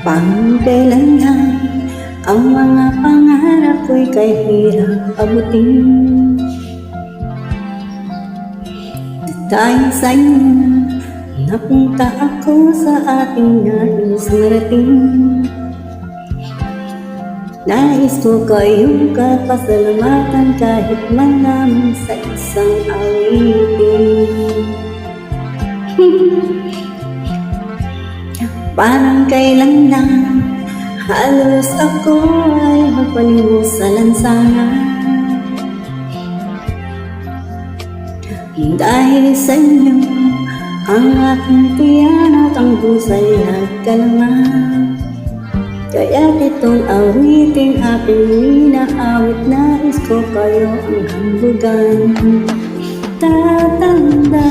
Pangkailan lang ang mga pangarap ko'y kahirap abutin. Dahil sa'yo napunta ako sa aking nais marating. Nais ko kayong kapasalamatan kahit man lamang sa isang awitin. Parang kailan lang halos ako ay magpaliw sa lansangan. Dahil sa inyo ang aking tiyan at ang busay nagkalaman. Kaya't itong awiting aking inaawit, nais ko kayo ang hambugan. Tatanda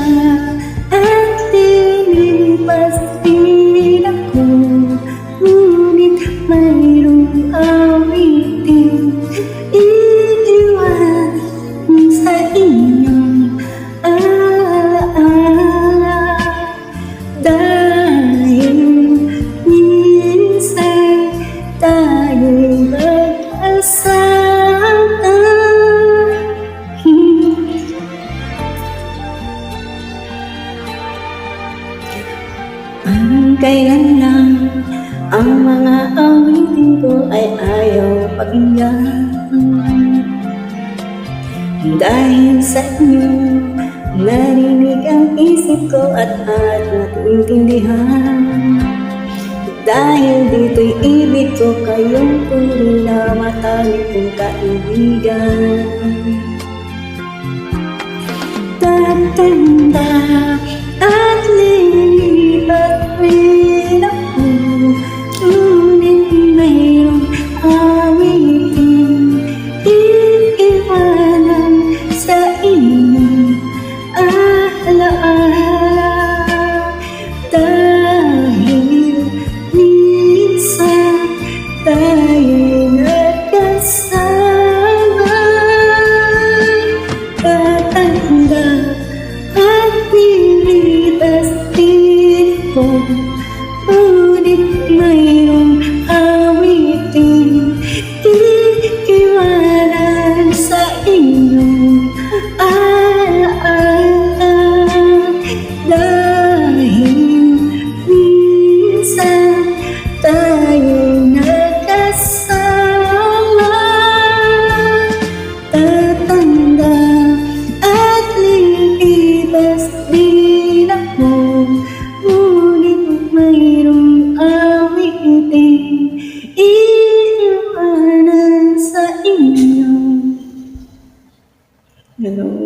at lilipas din ako, ngunit mayroong awiting iiwan sa inyong alaala. Dahil minsan tayo'y mag-asama. Kailan lang ang mga awitin ko ay ayaw pakinggan. Dahil sa inyo narinig ang isip ko at naiintindihan. Dahil dito'y ibig ko kayong tunay na matalik kong kaibigan. Tatanda at lilipat rin ako, ngunit mayroong awiting iiwanan sa inyong alaala. Dahil minsan tayo'y nagkasama. Tatanda at lilipas din ko, ngunit mayroong awiting iiwanan sa inyong alaala. Dahil minsan tayo'y nagkasama. Tatanda at lilipas din ako, ngunit mayroong awiting iiwanan sa inyo. Ganun.